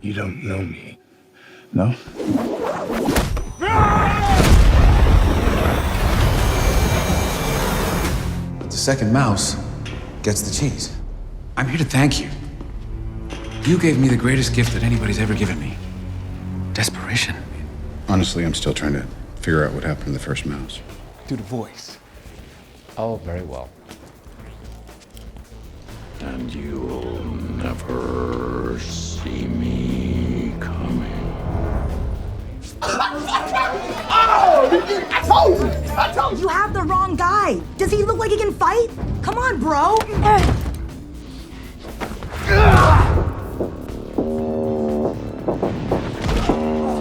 You don't know me. No? The second mouse gets the cheese. I'm here to thank you. You gave me the greatest gift that anybody's ever given me. Desperation. Honestly, I'm still trying to figure out what happened to the first mouse. Do the voice. Oh, very well. And you'll never see me coming. Oh! I told you! You have the wrong guy. Does he look like he can fight? Come on, bro.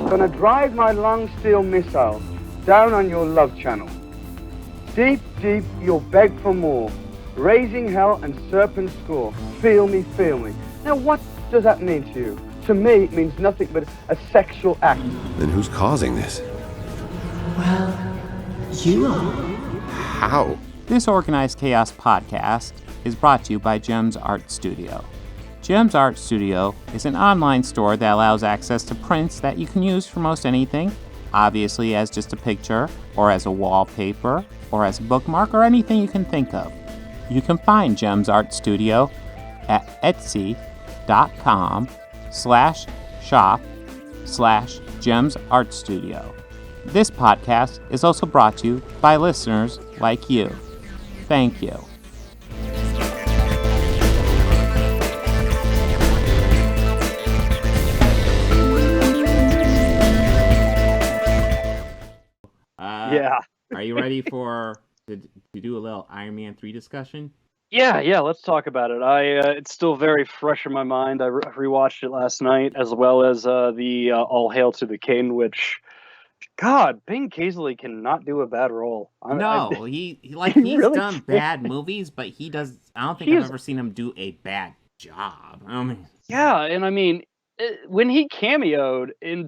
Gonna drive my long steel missile down on your love channel. Deep, deep, you'll beg for more. Raising hell and serpent score. Feel me, feel me. Now, what does that mean to you? To me, it means nothing but a sexual act. Then who's causing this? Well, you are. How? This Organized Chaos podcast is brought to you by JEMS Art Studio. JEMS Art Studio is an online store that allows access to prints that you can use for most anything, obviously as just a picture, or as a wallpaper, or as a bookmark, or anything you can think of. You can find JEMS Art Studio at etsy.com/shop/JEMS Art Studio. This podcast is also brought to you by listeners like you. Thank you. Yeah. Are you ready to do a little Iron Man 3 discussion? Yeah, let's talk about it. It's still very fresh in my mind. I rewatched it last night, as well as the All Hail to the King, which, God, Ben Kingsley cannot do a bad role. He's really done bad movies, but I don't think I've ever seen him do a bad job. Yeah, and I mean, when he cameoed in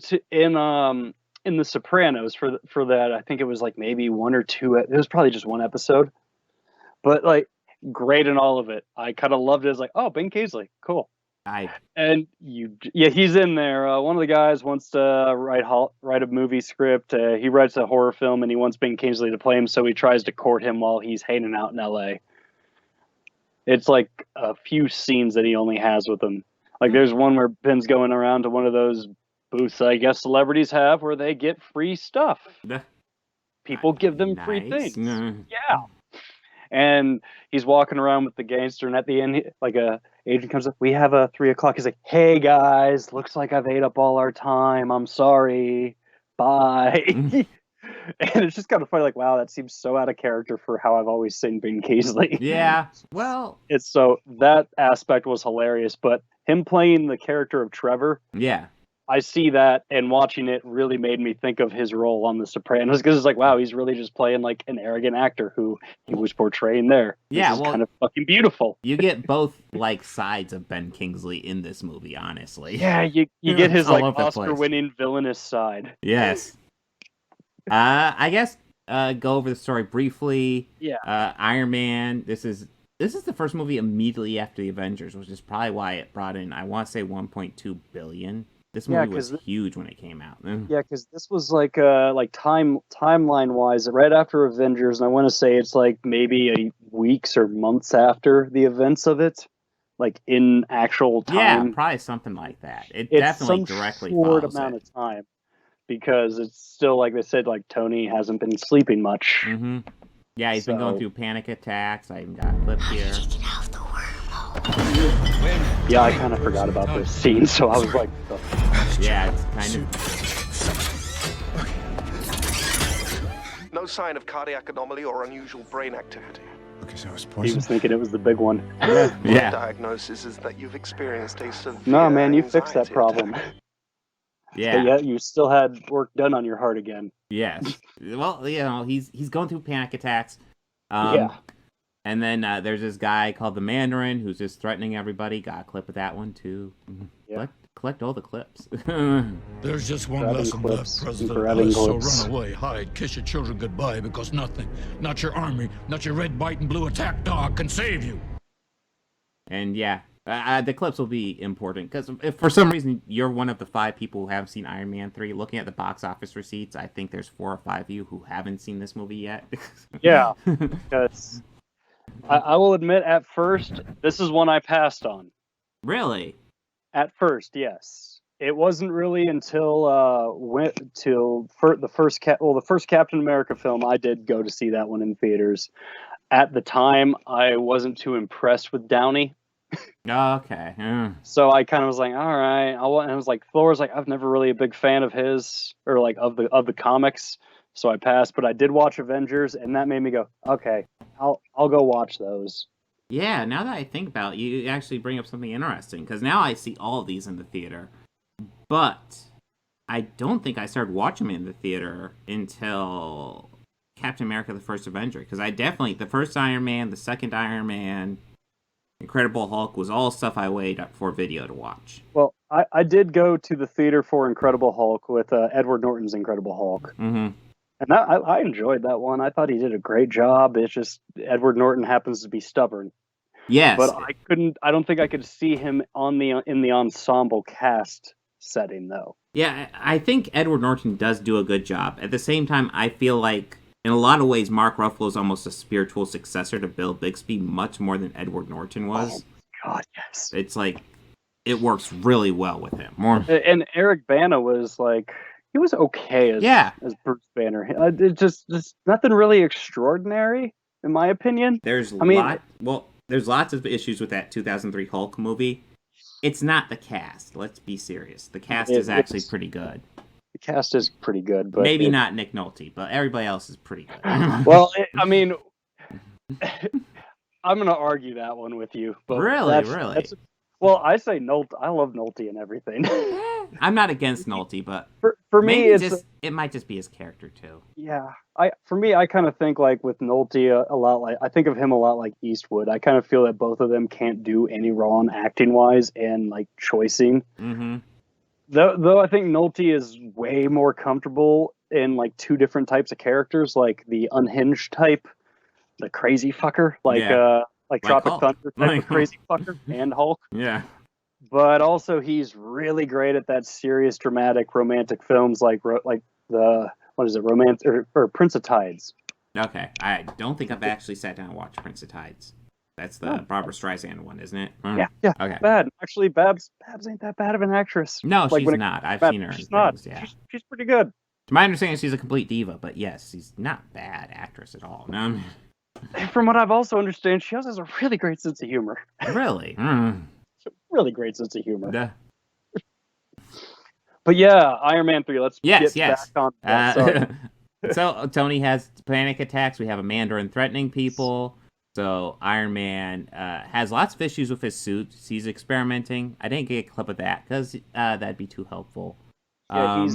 The Sopranos for that, I think it was like maybe one or two. It was probably just one episode, but like great in all of it. I kind of loved it as like, oh, Ben Kingsley, cool. He's in there. One of the guys wants to write a movie script. He writes a horror film, and he wants Ben Kingsley to play him. So he tries to court him while he's hanging out in L.A. It's like a few scenes that he only has with him. Like there's one where Ben's going around to one of those booths I guess celebrities have where they get free stuff. People give them free things. Yeah. And he's walking around with the gangster, and at the end, like a agent comes up, we have a 3:00. He's like, hey guys, looks like I've ate up all our time. I'm sorry. Bye. And it's just kind of funny, like, wow, that seems so out of character for how I've always seen Ben Kingsley. Yeah. Well, that aspect was hilarious, but him playing the character of Trevor. Yeah. I see that, and watching it really made me think of his role on The Sopranos, because it's like, wow, he's really just playing like an arrogant actor who he was portraying there. Yeah, well, kind of fucking beautiful. You get both like sides of Ben Kingsley in this movie, honestly. Yeah, you get his like Oscar-winning villainous side. Yes. I guess go over the story briefly. Yeah. Iron Man. This is the first movie immediately after the Avengers, which is probably why it brought in, I want to say, $1.2 billion. This movie was huge when it came out. Yeah, because this was like timeline wise, right after Avengers, and I want to say it's like maybe weeks or months after the events of it, like in actual time. Yeah, probably something like that. It's definitely directly short follows amount it. of time, because it's still like they said, like Tony hasn't been sleeping much. Mm-hmm. Yeah, he's been going through panic attacks. I even got a clip here. Yeah, I kind of forgot about this scene, so I was like, yeah, it's kind of. No sign of cardiac anomaly or unusual brain activity. Okay, so it's he poison. was thinking it was the big one. Yeah. The diagnosis is that you've experienced a severe No, man, you fixed that anxiety problem. attack. Yeah. But yet you still had work done on your heart again. Yes. Well, he's going through panic attacks. Yeah. And then there's this guy called the Mandarin who's just threatening everybody. Got a clip of that one too. Yeah. Collect all the clips. There's just one Grabbing lesson clips left, President and grabbing Ellis, so clips. run away, hide, kiss your children goodbye, because nothing, not your army, not your red, white, and blue attack dog can save you. And yeah, The clips will be important because if for some reason you're one of the 5 people who haven't seen Iron Man 3, looking at the box office receipts, I think there's 4 or 5 of you who haven't seen this movie yet. Yeah, because I will admit, at first, this is one I passed on. Really? At first, yes. It wasn't really until the first Captain America film I did go to see that one in theaters. At the time, I wasn't too impressed with Downey. Okay. So I kind of was like, all right. And I was like, Thor's like, I've never really a big fan of his or like of the comics. So I passed, but I did watch Avengers, and that made me go, okay, I'll go watch those. Yeah, now that I think about it, you actually bring up something interesting, because now I see all of these in the theater. But I don't think I started watching them in the theater until Captain America: The First Avenger, because the first Iron Man, the second Iron Man, Incredible Hulk was all stuff I waited up for video to watch. Well, I did go to the theater for Incredible Hulk with Edward Norton's Incredible Hulk. Mm-hmm. And I enjoyed that one. I thought he did a great job. It's just Edward Norton happens to be stubborn. Yes. But I don't think I could see him in the ensemble cast setting, though. Yeah, I think Edward Norton does do a good job. At the same time, I feel like, in a lot of ways, Mark Ruffalo is almost a spiritual successor to Bill Bixby, much more than Edward Norton was. Oh, God, yes. It's like, it works really well with him. And Eric Bana was like, he was okay as Bruce Banner. It just nothing really extraordinary, in my opinion. There's lots of issues with that 2003 Hulk movie. It's not the cast. Let's be serious. The cast is actually pretty good. The cast is pretty good, but maybe not Nick Nolte, but everybody else is pretty good. Well, I mean, I'm going to argue that one with you. But really? Well, I say Nolte. I love Nolte and everything. I'm not against Nolte, but for me, it might just be his character too. Yeah, I kind of think like with Nolte a lot like I think of him a lot like Eastwood. I kind of feel that both of them can't do any wrong acting wise and like choicing. Mm-hmm. Though I think Nolte is way more comfortable in like 2 different types of characters, like the unhinged type, the crazy fucker, like Tropic Thunder type of crazy fucker, and Hulk. Yeah. But also he's really great at that serious, dramatic, romantic films like the Romance or Prince of Tides. Okay, I don't think I've actually sat down and watched Prince of Tides. That's the Barbara Streisand one, isn't it? Yeah. Okay. Bad. Actually, Babs ain't that bad of an actress. No, she's not. I've seen her. She's not. Yeah. She's pretty good. To my understanding, she's a complete diva, but yes, she's not a bad actress at all. No. From what I've also understood, she also has a really great sense of humor. Really? Really great sense of humor. Duh. But yeah, Iron Man 3, let's get back on that. So Tony has panic attacks. We have a Mandarin threatening people. So Iron Man has lots of issues with his suit. He's experimenting. I didn't get a clip of that because that'd be too helpful. Yeah,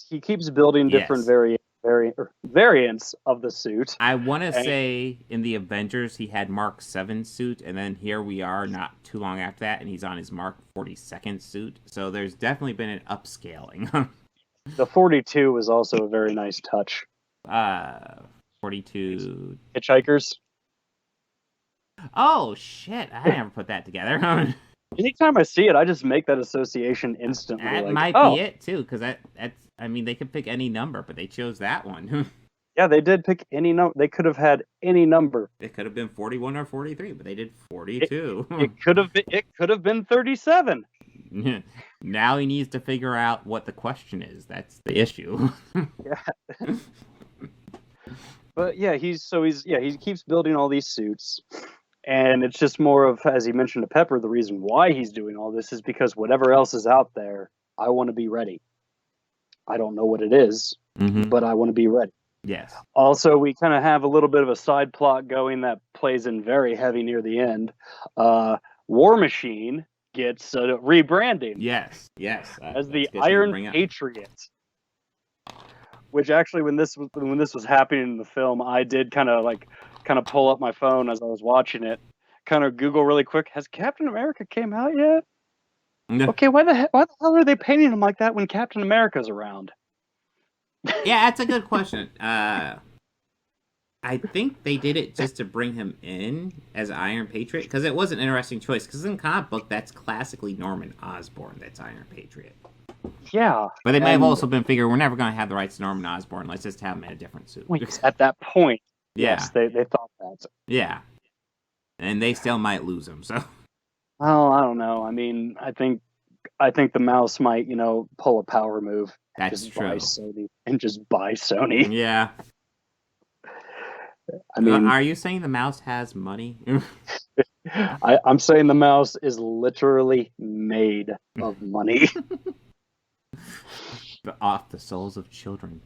he keeps building different variants of the suit. I want to say in the Avengers he had Mark 7 suit, and then here we are not too long after that, and he's on his Mark 42nd suit. So there's definitely been an upscaling. The 42 was also a very nice touch. 42 Hitchhikers. Oh shit! I never put that together. Anytime I see it, I just make that association instantly. That like, might be it too, because that's. I mean, they could pick any number, but they chose that one. Yeah, they did pick any number. They could have had any number. It could have been 41 or 43, but they did 42. It could have been. It could have been 37. Now he needs to figure out what the question is. That's the issue. Yeah. But yeah, he keeps building all these suits. And it's just more of, as he mentioned to Pepper, the reason why he's doing all this is because whatever else is out there, I want to be ready. I don't know what it is, but I want to be ready. Yes. Also, we kind of have a little bit of a side plot going that plays in very heavy near the end. War Machine gets rebranding. Yes. As the Iron Patriot. Which actually, when this was happening in the film, I did kind of pull up my phone as I was watching it, kind of Google really quick, has Captain America came out yet? No. Okay, why the hell are they painting him like that when Captain America's around? Yeah, that's a good question. I think they did it just to bring him in as Iron Patriot, because it was an interesting choice, because in comic book, that's classically Norman Osborn that's Iron Patriot. Yeah. But they may have also been figuring, we're never going to have the rights to Norman Osborn, let's just have him in a different suit. At that point, yeah. yes, they thought that. Yeah. And they still might lose him, so. Well, I don't know. I mean, I think the mouse might, pull a power move. That's just true. Just buy Sony. Yeah. I mean, are you saying the mouse has money? I'm saying the mouse is literally made of money. Off the souls of children.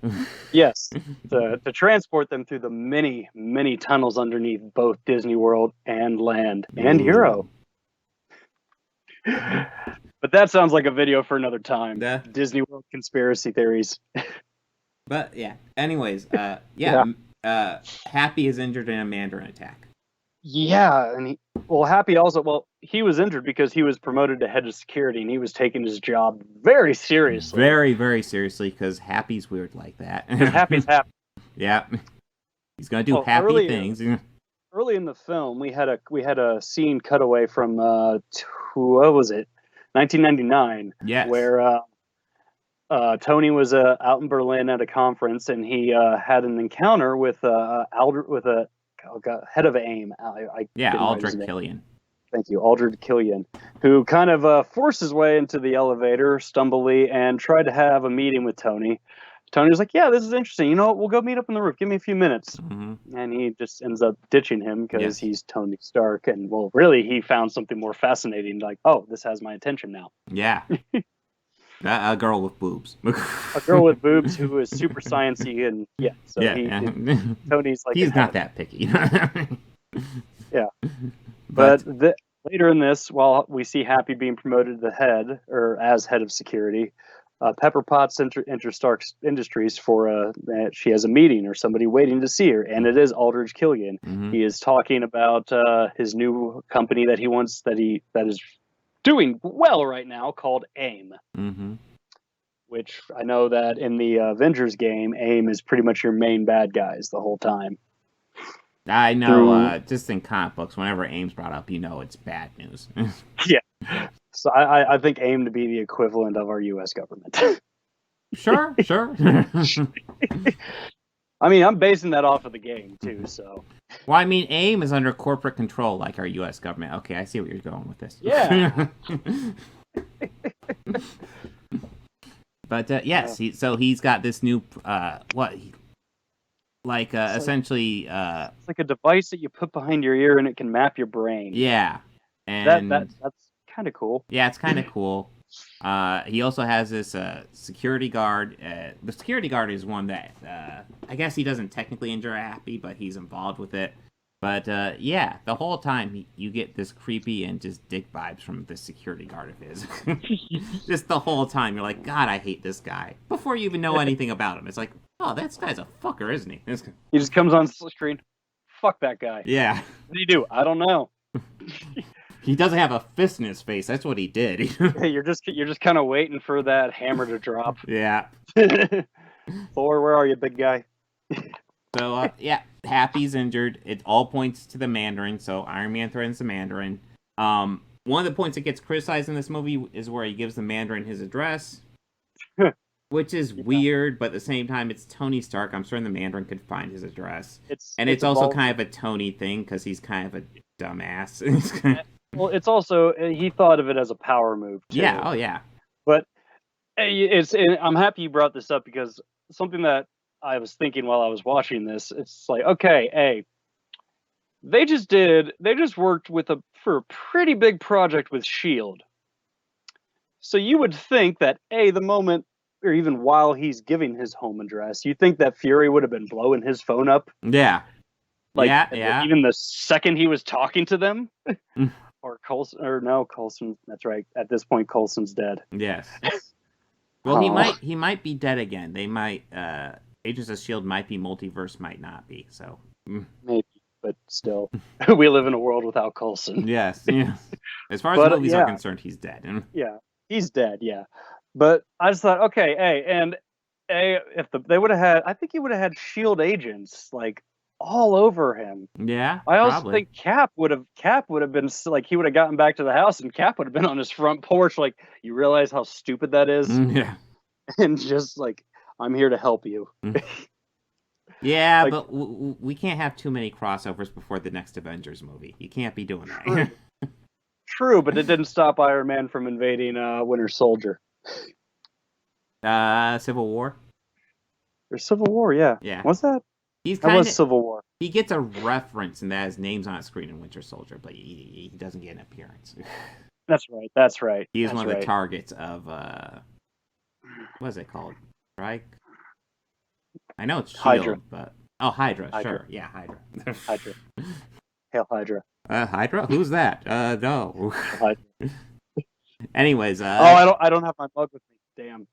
Yes, to transport them through the many, many tunnels underneath both Disney World and land and Hero. But that sounds like a video for another time. Disney World conspiracy theories. But yeah, anyways, Happy is injured in a Mandarin attack. Yeah, and Happy also, he was injured because he was promoted to head of security, and he was taking his job very seriously. Very, very seriously, because Happy's weird like that. Happy's happy. Yeah, he's gonna do happy things. Early in the film, we had a scene cut away from what was it, 1999? Yes, where Tony was out in Berlin at a conference, and he had an encounter with head of AIM. Aldrich Killian. Thank you, Aldrich Killian, who kind of forced his way into the elevator, stumbly, and tried to have a meeting with Tony. Tony was like, "Yeah, this is interesting. You know what? We'll go meet up in the roof. Give me a few minutes." Mm-hmm. And he just ends up ditching him because he's Tony Stark. And really, he found something more fascinating. Like, oh, this has my attention now. Yeah. A girl with boobs. A girl with boobs who is super sciencey, and Tony's like, he's not that picky. Yeah, but later in this, while we see Happy being promoted to head or as head of security, Pepper Potts enters Stark Industries for she has a meeting or somebody waiting to see her, and it is Aldrich Killian. Mm-hmm. He is talking about his new company that is doing well right now, called AIM. Mm-hmm. Which I know that in the Avengers game, AIM is pretty much your main bad guys the whole time. I know, just in comic books, whenever AIM's brought up, it's bad news. Yeah. So I think AIM to be the equivalent of our U.S. government. Sure. I mean, I'm basing that off of the game, too, so... Well, I mean, AIM is under corporate control, like our U.S. government. Okay, I see where you're going with this. Yeah. But, yes, he's got this new, essentially... it's like a device that you put behind your ear and it can map your brain. Yeah. And that's kind of cool. Yeah, it's kind of cool. He also has this security guard. The security guard is one that I guess he doesn't technically injure Happy, but he's involved with it. But the whole time you get this creepy and just dick vibes from this security guard of his. Just the whole time you're like, God, I hate this guy. Before you even know anything about him, it's like, oh, this guy's a fucker, isn't he? He just comes on screen. Fuck that guy. Yeah. What do you do? I don't know. He doesn't have a fist in his face. That's what he did. Hey, you're just kind of waiting for that hammer to drop. Yeah. Thor, where are you, big guy? So, Happy's injured. It all points to the Mandarin, so Iron Man threatens the Mandarin. One of the points that gets criticized in this movie is where he gives the Mandarin his address, which is weird, but at the same time, it's Tony Stark. I'm sure the Mandarin could find his address. It's also kind of a Tony thing, because he's kind of a dumbass. Well, it's also, he thought of it as a power move, too. Yeah, oh yeah. But I'm happy you brought this up, because something that I was thinking while I was watching this, it's like, okay, they just worked for a pretty big project with S.H.I.E.L.D. So you would think that, the moment, or even while he's giving his home address, you think that Fury would have been blowing his phone up. Yeah. Even the second he was talking to them. Or Coulson, that's right. At this point, Coulson's dead. Yes. Well, he might be dead again. They might, Agents of S.H.I.E.L.D. might be, multiverse might not be, so. Maybe, but still. We live in a world without Coulson. Yes. As far as movies are concerned, he's dead. Yeah, he's dead, yeah. But I just thought, okay, if they would have had, I think he would have had S.H.I.E.L.D. agents, like, all over him. Yeah, I also probably. think Cap would have been like, he would have gotten back to the house and Cap would have been on his front porch like, you realize how stupid that is? Yeah. And just like, I'm here to help you. Yeah, Like- but we can't have too many crossovers before the next Avengers movie. You can't be doing True. that. True, but it didn't stop Iron Man from invading Winter Soldier. Civil War. Or Civil War, yeah. Yeah. Was that? He's That kind was of Civil War. he gets a reference and that his name's on a screen in Winter Soldier, but he doesn't get an appearance. That's right. That's right. He is That's one of right. the targets of what is it called? Strike? I know it's Shield, Hydra. but Hydra. Hydra. Sure, yeah, Hydra. Hydra. Hail Hydra. Hydra? Who's that? No. Hydra. Anyways, I don't have my mug with me. Damn.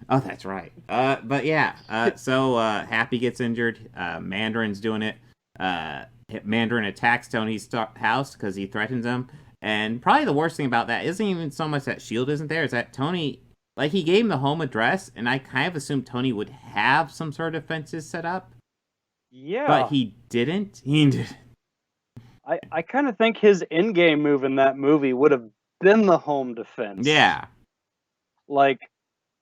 Oh, that's right. But yeah, so Happy gets injured. Mandarin's doing it. Mandarin attacks Tony's house because he threatens him. And probably the worst thing about that isn't even so much that S.H.I.E.L.D. isn't there, is that Tony, like, he gave him the home address, and I kind of assumed Tony would have some sort of defenses set up. Yeah. But he didn't. He didn't. I kind of think his in-game move in that movie would have been the home defense. Yeah. Like,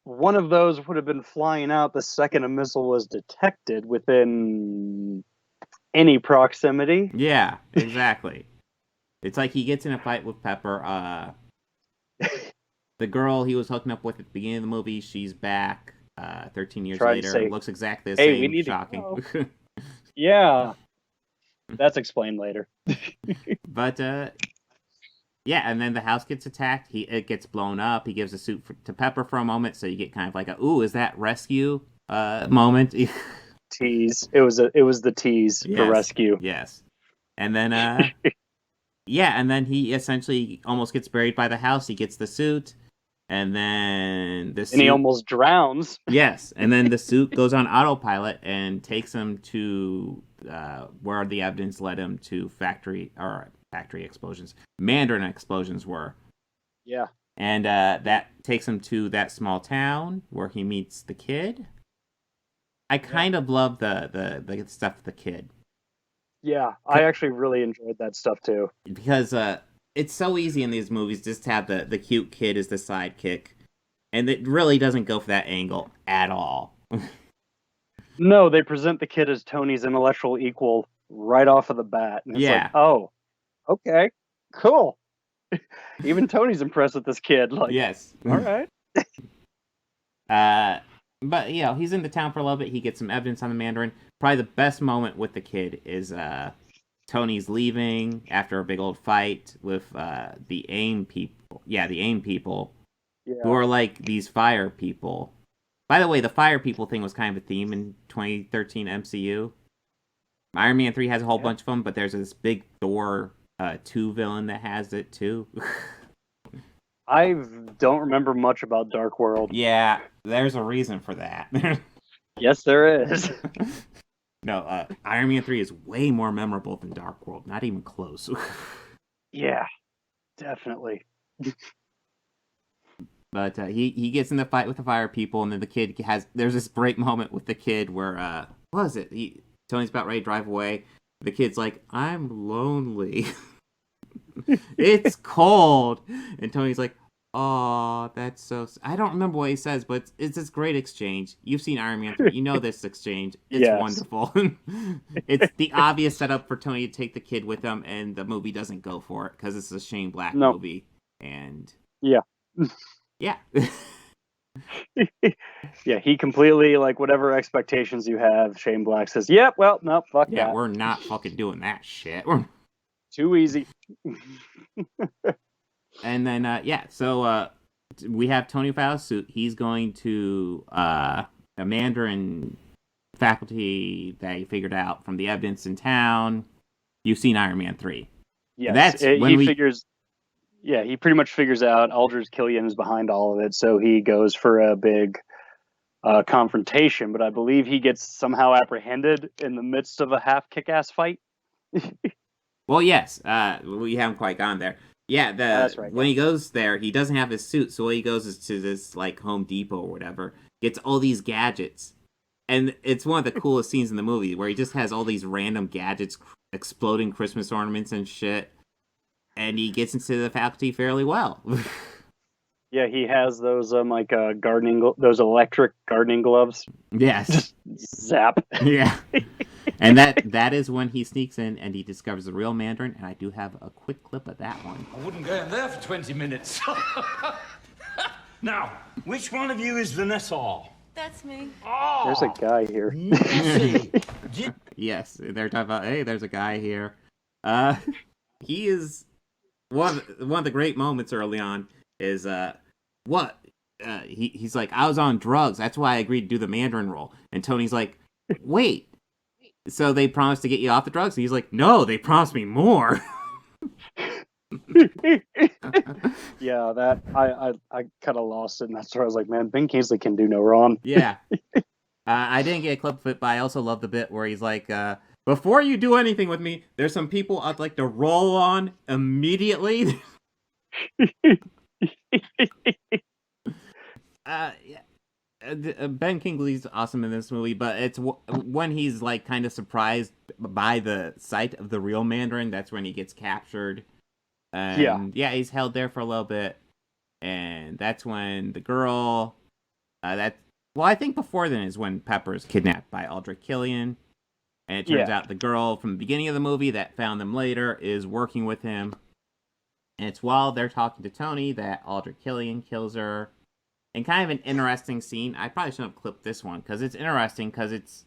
one of those would have been flying out the second a missile was detected within any proximity. Yeah, exactly. It's like he gets in a fight with Pepper. The girl he was hooking up with at the beginning of the movie, she's back 13 years Tried to later. say, Looks exactly the "Hey, same. we need to Shocking. Yeah. That's explained later. But, yeah, and then the house gets attacked. It gets blown up. He gives a suit to Pepper for a moment, so you get kind of like ooh, is that rescue moment? Tease. It was the tease for rescue. Yes. And then, yeah, and then he essentially almost gets buried by the house. He gets the suit, and then the suit... And he almost drowns. Yes, and then the suit goes on autopilot and takes him to where the evidence led him to factory explosions. Mandarin explosions were. Yeah. And that takes him to that small town where he meets the kid. I kind of love the stuff with the kid. Yeah, I actually really enjoyed that stuff too. Because it's so easy in these movies just to have the cute kid as the sidekick. And it really doesn't go for that angle at all. No, they present the kid as Tony's intellectual equal right off of the bat. And it's like, oh, okay, cool. Even Tony's impressed with this kid. Like, yes. All right. But, you know, he's in the town for a little bit. He gets some evidence on the Mandarin. Probably the best moment with the kid is Tony's leaving after a big old fight with the AIM people. Yeah, the AIM people. Yeah. Who are like these fire people. By the way, the fire people thing was kind of a theme in 2013 MCU. Iron Man 3 has a whole bunch of them, but there's this big Thor 2 villain that has it too. I don't remember much about Dark World. Yeah, there's a reason for that. Yes, there is. No, Iron Man 3 is way more memorable than Dark World. Not even close. Yeah, definitely. But he gets in the fight with the fire people, and then the kid there's this great moment with the kid where, what is it? Tony's about ready to drive away. The kid's like, I'm lonely. It's cold. And Tony's like, oh, that's so... I don't remember what he says, but it's this great exchange. You've seen Iron Man 3. You know this exchange. It's wonderful. It's the obvious setup for Tony to take the kid with him, and the movie doesn't go for it, because it's a Shane Black movie. And... Yeah. Yeah. Yeah, he completely, like, whatever expectations you have, Shane Black says, yep, well, no, fuck that. Yeah, we're not fucking doing that shit. Too easy. And then, so we have Tony without a suit. He's going to a Mandarin faculty that he figured out from the evidence in town. You've seen Iron Man 3. Yes, he pretty much figures out Aldrich Killian is behind all of it, so he goes for a big confrontation, but I believe he gets somehow apprehended in the midst of a half kick-ass fight. Well, yes, we haven't quite gone there. Yeah, that's right. When he goes there, he doesn't have his suit, so he goes to this like Home Depot or whatever, gets all these gadgets, And it's one of the coolest scenes in the movie where he just has all these random gadgets, exploding Christmas ornaments and shit. And he gets into the faculty fairly well. Yeah, he has those those electric gardening gloves. Yes. Just zap. Yeah. And that is when he sneaks in and he discovers the real Mandarin, and I do have a quick clip of that one. I wouldn't go in there for 20 minutes. Now, which one of you is Vanessa? That's me. Oh, There's a guy here. Nessie. Yes, they're talking about, hey, there's a guy here. He is one of the great moments early on is he's like, I was on drugs, that's why I agreed to do the Mandarin role. And Tony's like, wait, so they promised to get you off the drugs? And he's like, no, they promised me more. Yeah, that I kind of lost it, and that's where I was like, man, Ben Kingsley can do no wrong. Yeah. I didn't get a clip of it, but I also love the bit where he's like, before you do anything with me, there's some people I'd like to roll on immediately. Ben Kingsley's awesome in this movie, but it's when he's like kind of surprised by the sight of the real Mandarin, that's when he gets captured. And yeah, he's held there for a little bit, and that's when the girl, I think before then is when Pepper's kidnapped by Aldrich Killian, and it turns out the girl from the beginning of the movie that found them later is working with him, and it's while they're talking to Tony that Aldrich Killian kills her, and kind of an interesting scene. I probably shouldn't have clipped this one, because it's interesting, because it's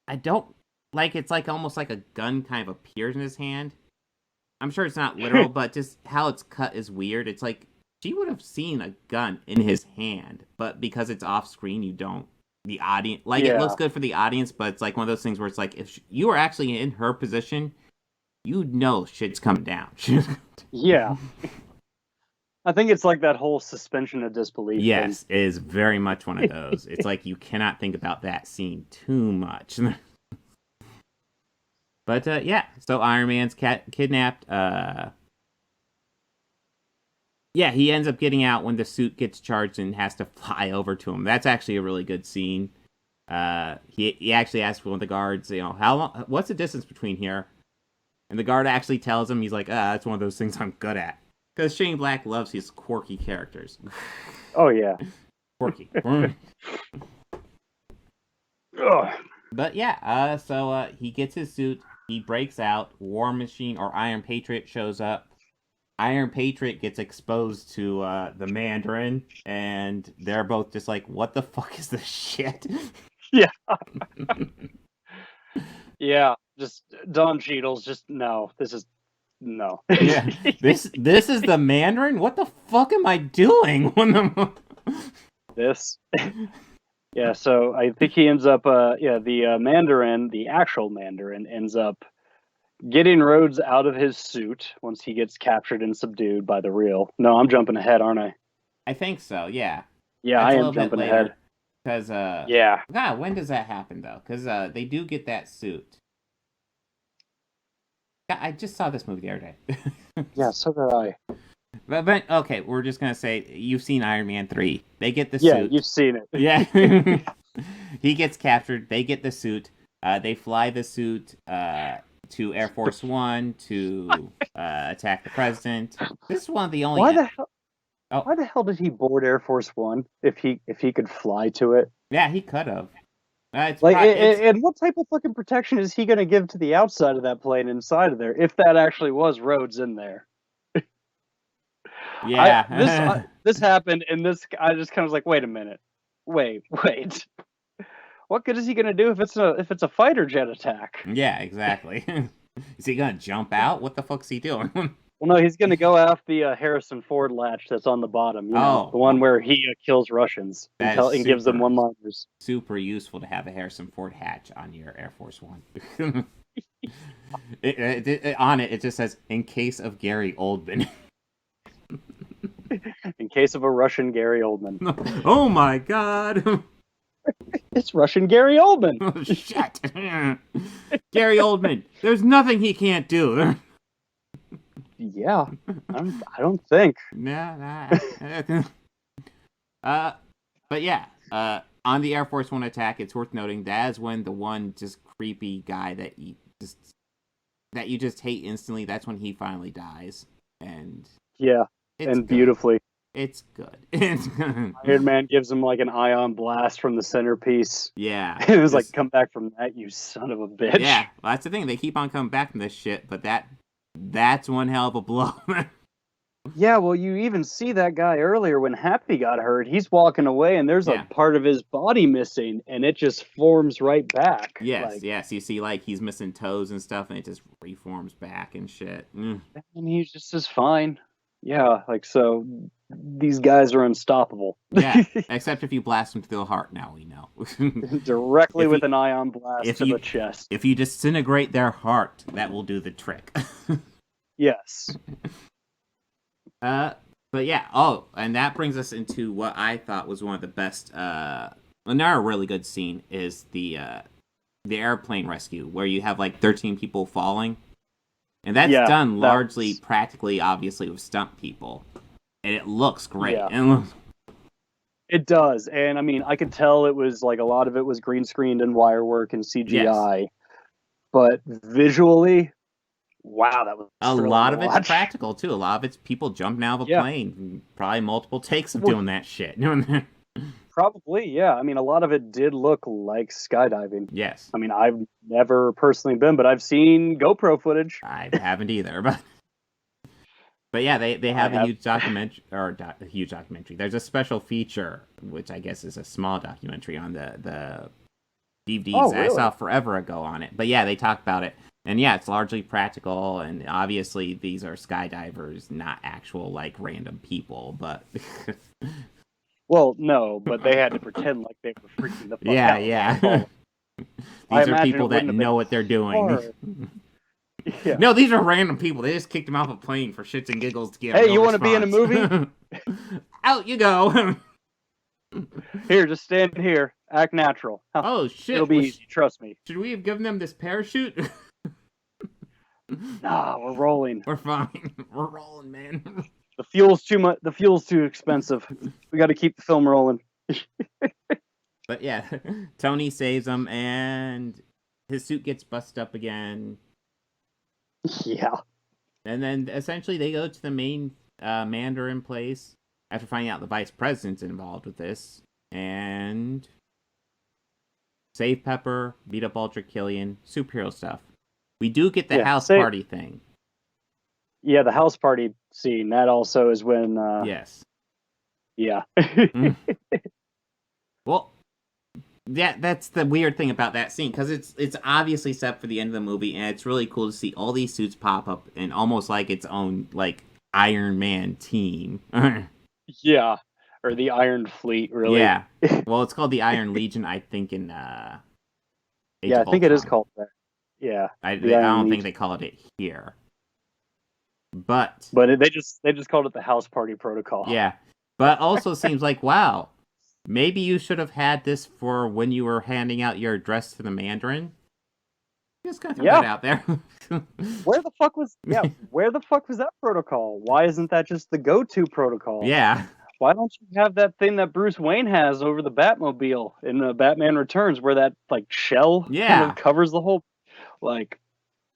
like almost like a gun kind of appears in his hand. I'm sure it's not literal, but just how it's cut is weird. It's like, she would have seen a gun in his hand, but because it's off screen, you don't. The audience, it looks good for the audience, but it's like one of those things where it's like, if you were actually in her position, you'd know shit's coming down. Yeah. I think it's like that whole suspension of disbelief. Yes, thing. it is very much one of those. It's like you cannot think about that scene too much. But yeah, so Iron Man's kidnapped. Yeah, he ends up getting out when the suit gets charged and has to fly over to him. That's actually a really good scene. He actually asks one of the guards, how long? What's the distance between here? And the guard actually tells him, he's like, that's one of those things I'm good at. Because Shane Black loves his quirky characters. Oh yeah, quirky. But yeah, so he gets his suit. He breaks out. War Machine or Iron Patriot shows up. Iron Patriot gets exposed to the Mandarin, and they're both just like, what the fuck is this shit? Yeah. Yeah, just Don Cheadle's just, no, this is, no. Yeah, this is the Mandarin? What the fuck am I doing? This? Yeah, so I think he ends up, the Mandarin, the actual Mandarin, ends up getting Rhodes out of his suit once he gets captured and subdued by the real. No, I'm jumping ahead, aren't I? I think so, yeah. Yeah, that's I am jumping ahead. Because, yeah. God, when does that happen, though? Because they do get that suit. God, I just saw this movie the other day. Yeah, so did I. But okay, we're just going to say, you've seen Iron Man 3. They get the suit. Yeah, you've seen it. Yeah. He gets captured. They get the suit. They fly the suit to Air Force One to attack the president. This is one of the only... Why the hell did he board Air Force One if he could fly to it? Yeah, he could have. And what type of fucking protection is he going to give to the outside of that plane inside of there if that actually was Rhodes in there? Yeah. This happened, and I just kind of was like, wait a minute, wait. What good is he gonna do if it's a fighter jet attack? Yeah, exactly. Is he gonna jump out? What the fuck's he doing? Well, no, he's gonna go after the Harrison Ford latch that's on the bottom. The one where he kills Russians and gives them one-liners. Super useful to have a Harrison Ford hatch on your Air Force One. On it just says, in case of Gary Oldman. In case of a Russian Gary Oldman. Oh my god! It's Russian Gary Oldman! Oh, shit! Gary Oldman, there's nothing he can't do. Yeah, I don't think. Nah. But yeah, on the Air Force One attack, it's worth noting that is when the one just creepy guy that you just hate instantly, that's when he finally dies. And Yeah, and good. beautifully. It's good. It's good. Iron Man gives him like an ion blast from the centerpiece. Yeah. It was like, come back from that, you son of a bitch. Yeah, well, that's the thing. They keep on coming back from this shit, but that's one hell of a blow. Yeah, well, you even see that guy earlier when Happy got hurt. He's walking away, and there's a part of his body missing, and it just forms right back. Yes, yes. You see, like, he's missing toes and stuff, and it just reforms back and shit. And he's just as fine. Yeah, like, so these guys are unstoppable. Yeah, except if you blast them through the heart, now we know. Directly with an ion blast to the chest. If you disintegrate their heart, that will do the trick. Yes. But yeah, and that brings us into what I thought was one of the best, another really good scene is the airplane rescue, where you have like 13 people falling. And that's done largely, practically, obviously, with stunt people. And it looks great. Yeah. It does. And I mean, I could tell it was like a lot of it was green screened and wire work and CGI. Yes. But visually, wow, that was a lot of it's practical too. A lot of it's people jumping out of a plane. Probably multiple takes of doing that shit. Probably, yeah. I mean, a lot of it did look like skydiving. Yes. I mean, I've never personally been, but I've seen GoPro footage. I haven't either, but yeah, they have a huge documentary, a huge documentary. There's a special feature, which I guess is a small documentary on the DVDs that I saw forever ago on it. But yeah, they talk about it. And yeah, it's largely practical, and obviously these are skydivers, not actual, like, random people, but... Well, no, but they had to pretend like they were freaking the fuck out. Yeah. These are people that know what they're doing. Yeah. No, these are random people. They just kicked them off a plane for shits and giggles to get Hey, you want to be in a movie? Out you go. Here, just stand here. Act natural. Oh, shit. It'll be easy, trust me. Should we have given them this parachute? Nah, we're rolling. We're fine. We're rolling, man. The fuel's too much. The fuel's too expensive. We got to keep the film rolling. But yeah, Tony saves him, and his suit gets busted up again. Yeah. And then essentially they go to the main Mandarin place after finding out the vice president's involved with this, and save Pepper, beat up Ultra Killian, superhero stuff. We do get the house party thing. Yeah, the house party scene. That also is when... yes. Yeah. Well, that's the weird thing about that scene, because it's obviously set for the end of the movie, and it's really cool to see all these suits pop up and almost like its own, like, Iron Man team. Yeah. Or the Iron Fleet, really. Yeah. Well, it's called the Iron Legion, I think, in Age I of think it is Ultron. called that. Yeah. I don't think they called it here. But they just called it the house party protocol. Yeah. But also seems like, wow, maybe you should have had this for when you were handing out your address to the Mandarin. Just kind of throw that out there. Where the fuck was that protocol? Why isn't that just the go-to protocol? Yeah. Why don't you have that thing that Bruce Wayne has over the Batmobile in Batman Returns, where that like shell kind of covers the whole, like.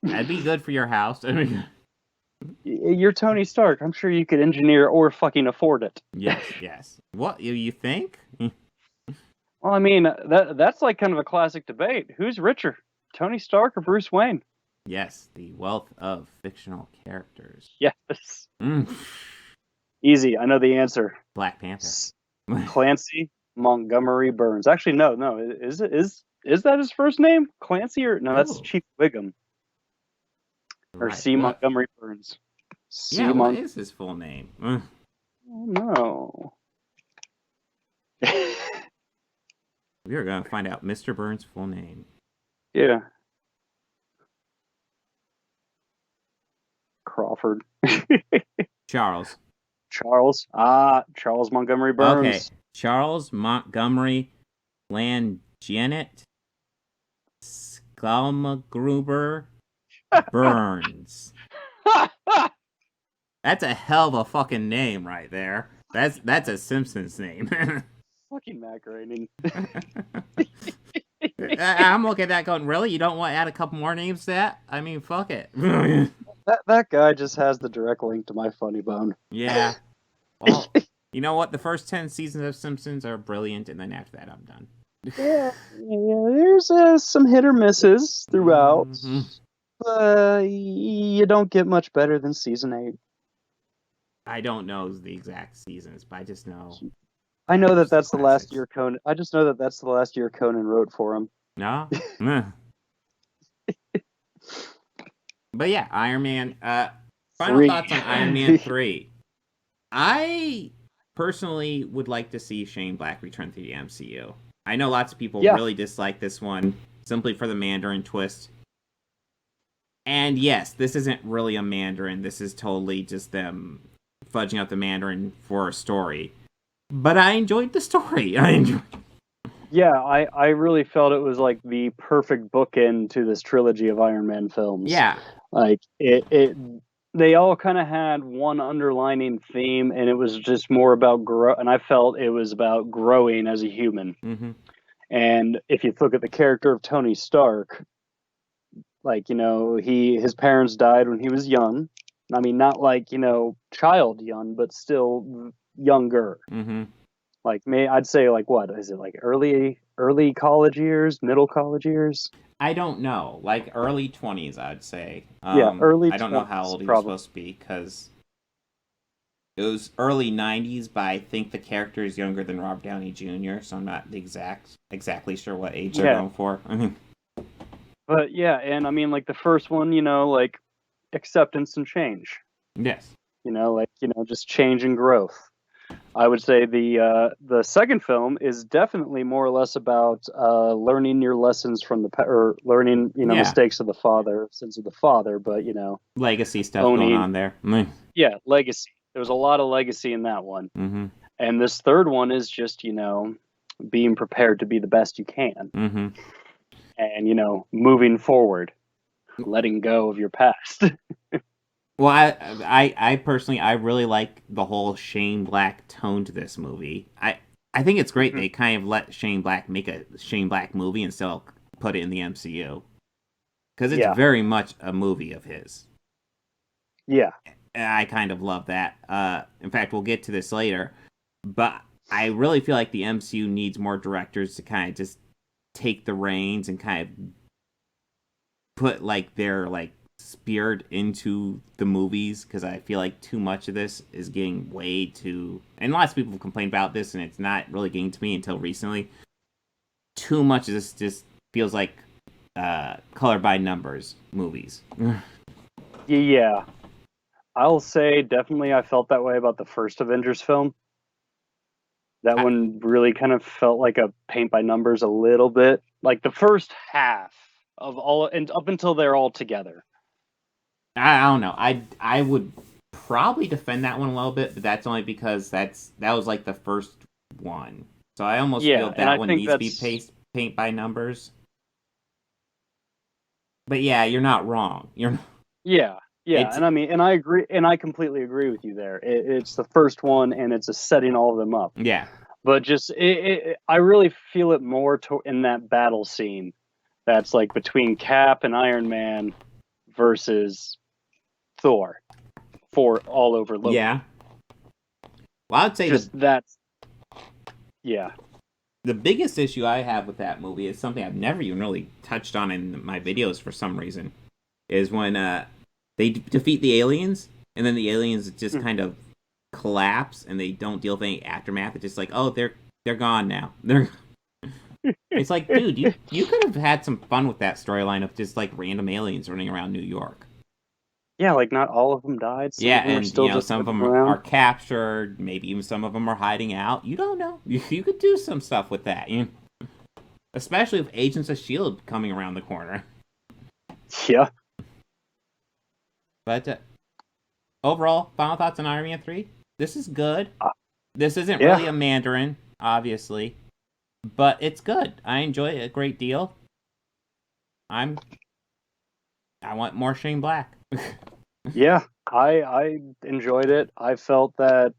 That'd be good for your house. I mean, you're Tony Stark. I'm sure you could engineer or fucking afford it. Yes. What you think? Well, I mean, that's like kind of a classic debate. Who's richer, Tony Stark or Bruce Wayne? Yes, the wealth of fictional characters. Yes. Easy. I know the answer. Black Panther. Clancy Montgomery Burns. Actually, no. Is that his first name? Clancy or no? That's Chief Wiggum. Or C. Montgomery Burns. What is his full name? Oh, no. We are going to find out Mr. Burns' full name. Yeah. Crawford. Charles. Charles Montgomery Burns. Okay. Charles Montgomery Plangenet Skalmagruber Burns. That's a hell of a fucking name right there. That's a Simpsons name. fucking macerating. I'm looking at that going, really? You don't want to add a couple more names to that? I mean, fuck it. That guy just has the direct link to my funny bone. Yeah. Well, you know what? The first 10 seasons of Simpsons are brilliant, and then after that, I'm done. Yeah, there's some hit or misses throughout. You don't get much better than season 8. I don't know the exact seasons, but I just know. I know that that's the last year Conan. I just know that that's the last year Conan wrote for him. No? But yeah, Iron Man. Final thoughts on Iron Man 3. I personally would like to see Shane Black return to the MCU. I know lots of people really dislike this one simply for the Mandarin twist. And yes, this isn't really a Mandarin. This is totally just them fudging up the Mandarin for a story. But I enjoyed the story. Yeah, I really felt it was like the perfect bookend to this trilogy of Iron Man films. Yeah. Like they all kind of had one underlining theme, and it was just more about and I felt it was about growing as a human. Mm-hmm. And if you look at the character of Tony Stark, like, his parents died when he was young. I mean, not like, child young, but still younger. Mm-hmm. Like, I'd say, like, what is it, like early college years, middle college years? I don't know, like early 20s, I'd say. Early 20s. I don't know how old he was supposed to be, because it was early 90s, but I think the character is younger than Robert Downey Jr., so I'm not exactly sure what age they're going for. But yeah, and I mean, like, the first one, like, acceptance and change. Yes. Just change and growth. I would say the second film is definitely more or less about learning your lessons from or learning mistakes of the father, sins of the father, but legacy stuff going on there. Yeah, legacy. There was a lot of legacy in that one, and this third one is just being prepared to be the best you can, and moving forward, letting go of your past. Well, I personally, I really like the whole Shane Black tone to this movie. I think it's great they kind of let Shane Black make a Shane Black movie and still put it in the MCU. Because it's very much a movie of his. Yeah. And I kind of love that. In fact, we'll get to this later. But I really feel like the MCU needs more directors to kind of just take the reins and kind of put like their spirit into the movies, because I feel like too much of this is getting way too, and lots of people complain about this, and it's not really getting to me until recently. Too much of this just feels like color by numbers movies. Yeah, I'll say definitely I felt that way about the first Avengers film. That one really kind of felt like a paint by numbers a little bit, like the first half of all, and up until they're all together. I don't know. I would probably defend that one a little bit, but that's only because that was like the first one. So I almost feel that one needs to be paint by numbers. But yeah, you're not wrong. Yeah, and I mean, and I agree, and I completely agree with you there. It's the first one, and it's setting all of them up. Yeah, but just I really feel it more in that battle scene. That's like between Cap and Iron Man versus Thor for all over Loki. Yeah. Well, I'd say the biggest issue I have with that movie is something I've never even really touched on in my videos for some reason, is when they defeat the aliens, and then the aliens just kind of collapse, and they don't deal with any aftermath. It's just like, oh, they're gone now. It's like, dude, you could have had some fun with that storyline of just like random aliens running around New York. Yeah, like not all of them died. Some of them and still some of them are captured. Maybe even some of them are hiding out. You don't know. You could do some stuff with that. Especially with Agents of S.H.I.E.L.D. coming around the corner. Yeah. But overall, final thoughts on Iron Man 3? This is good. This isn't really a Mandarin, obviously. But it's good. I enjoy it a great deal. I want more Shane Black. Yeah, I enjoyed it. I felt that,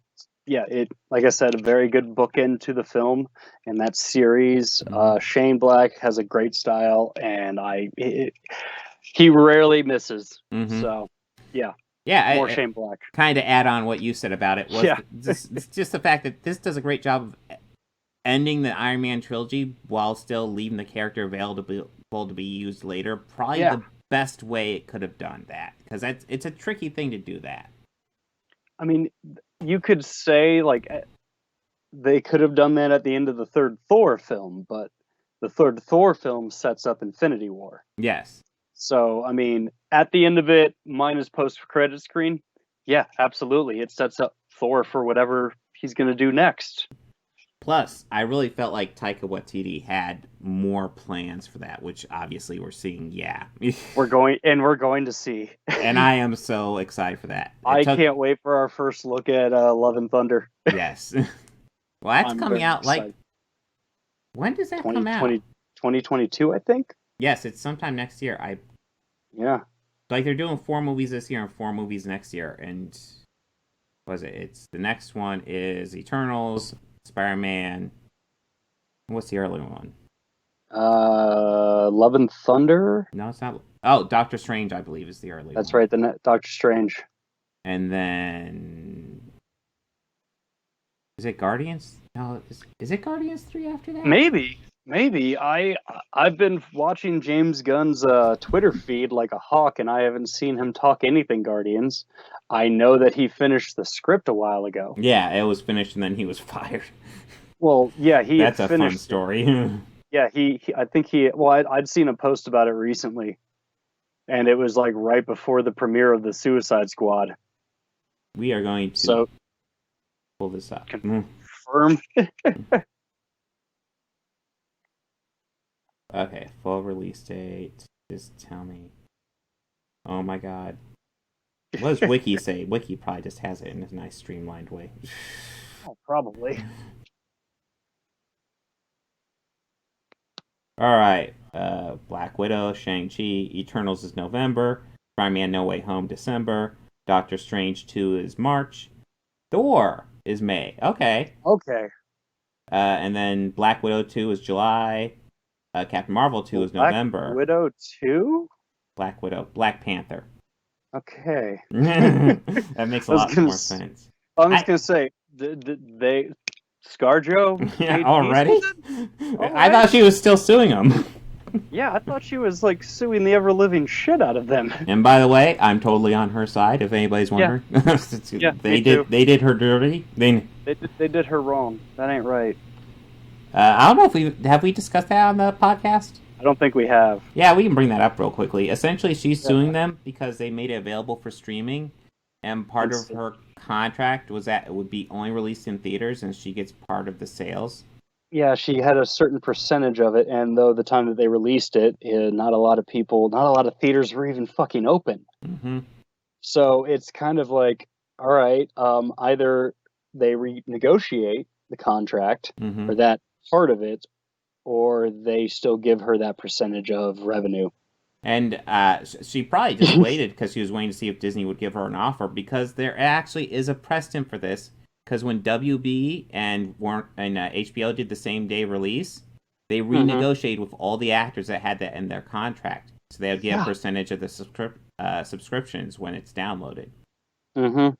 like I said, a very good bookend to the film and that series. Shane Black has a great style, and he rarely misses. So, yeah. Yeah, more Shane Black. Kind of add on what you said about it was just the fact that this does a great job of ending the Iron Man trilogy while still leaving the character available to be used later. Probably the best way it could have done that, because it's a tricky thing to do that. I mean, you could say like they could have done that at the end of the third Thor film, but the third Thor film sets up Infinity War. Yes. So, I mean, at the end of it, minus post-credit screen, yeah, absolutely. It sets up Thor for whatever he's going to do next. Plus, I really felt like Taika Waititi had more plans for that, which obviously we're seeing, we're going to see. And I am so excited for that. I can't wait for our first look at Love and Thunder. Yes. Well, that's coming out excited. When does that come out? 2022, I think. Yes, it's sometime next year. Yeah. Like, they're doing 4 movies this year and 4 movies next year. And it's the next one is Eternals, Spider-Man. What's the early one? Love and Thunder? No, it's not. Oh, Doctor Strange, I believe, is the early one. That's right, Doctor Strange. And then... Is it Guardians? No, is it Guardians 3 after that? Maybe. I've been watching James Gunn's Twitter feed like a hawk, and I haven't seen him talk anything Guardians. I know that he finished the script a while ago. Yeah, it was finished, and then he was fired. Well, yeah, That's a fun story. Yeah, I'd seen a post about it recently, and it was like right before the premiere of the Suicide Squad. We are going to pull this up. Confirm. Okay, full release date. Just tell me. Oh my god. What does Wiki say? Wiki probably just has it in a nice streamlined way. Oh, probably. Alright. Black Widow, Shang-Chi, Eternals is November, Spider-Man No Way Home December, Doctor Strange 2 is March, Thor is May. Okay. And then Black Widow 2 is July, Captain Marvel 2 is November. Black Widow 2? Black Widow. Black Panther. Okay. That makes a lot more sense. I was going to say, they... ScarJo? Yeah, already? I thought she was still suing them. Yeah, I thought she was, like, suing the ever-living shit out of them. And by the way, I'm totally on her side, if anybody's wondering. Yeah, they did her dirty. They did her wrong. That ain't right. I don't know if have we discussed that on the podcast? I don't think we have. Yeah, we can bring that up real quickly. Essentially, she's suing them because they made it available for streaming, and part of her contract was that it would be only released in theaters, and she gets part of the sales. Yeah, she had a certain percentage of it, and though the time that they released it, not a lot of theaters were even fucking open. Mm-hmm. So it's kind of like, all right, either they renegotiate the contract for that part of it, or they still give her that percentage of revenue. And she probably just waited because she was waiting to see if Disney would give her an offer, because there actually is a precedent for this. Because when WB and HBO did the same day release, they renegotiated with all the actors that had that in their contract. So they would get a percentage of the subscriptions when it's downloaded. Mm-hmm.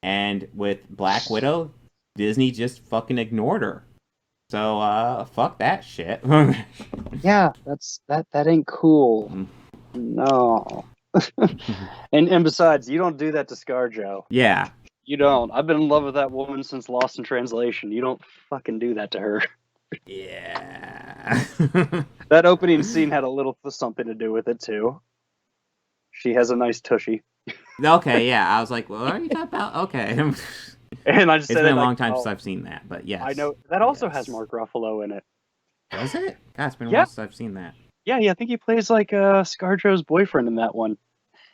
And with Black Widow, Disney just fucking ignored her. So, fuck that shit. Yeah, that ain't cool. No. and besides, you don't do that to ScarJo. Yeah. You don't. I've been in love with that woman since Lost in Translation. You don't fucking do that to her. Yeah. That opening scene had a little something to do with it, too. She has a nice tushy. Okay, yeah. I was like, well, what are you talking about? Okay. And I just it's been a long time since I've seen that, but yes. I know. That also has Mark Ruffalo in it. Does it? God, it's been a while since I've seen that. Yeah, I think he plays like ScarJo's boyfriend in that one.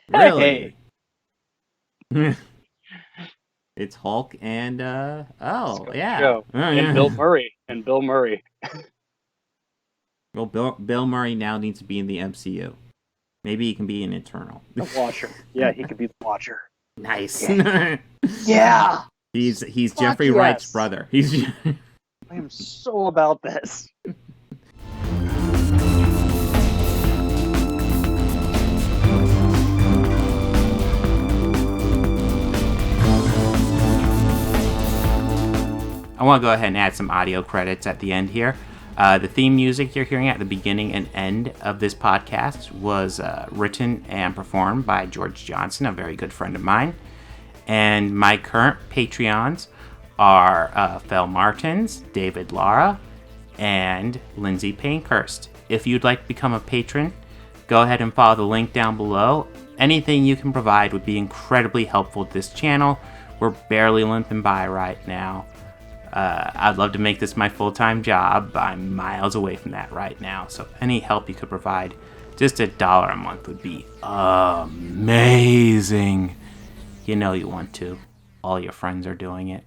Really? Hey. It's Hulk and ScarJo. And Bill Murray. Well, Bill Murray now needs to be in the MCU. Maybe he can be an Eternal. The Watcher. Yeah, he could be the Watcher. Nice. Yeah. He's Fuck Jeffrey yes. Wright's brother. He's I am so about this. I want to go ahead and add some audio credits at the end here. The theme music you're hearing at the beginning and end of this podcast was written and performed by George Johnson, a very good friend of mine. And my current Patreons are Fel Martins, David Lara, and Lindsay Pankhurst. If you'd like to become a patron, go ahead and follow the link down below. Anything you can provide would be incredibly helpful to this channel. We're barely limping by right now. I'd love to make this my full-time job, but I'm miles away from that right now. So any help you could provide, just $1 a month would be amazing. You know you want to. All your friends are doing it.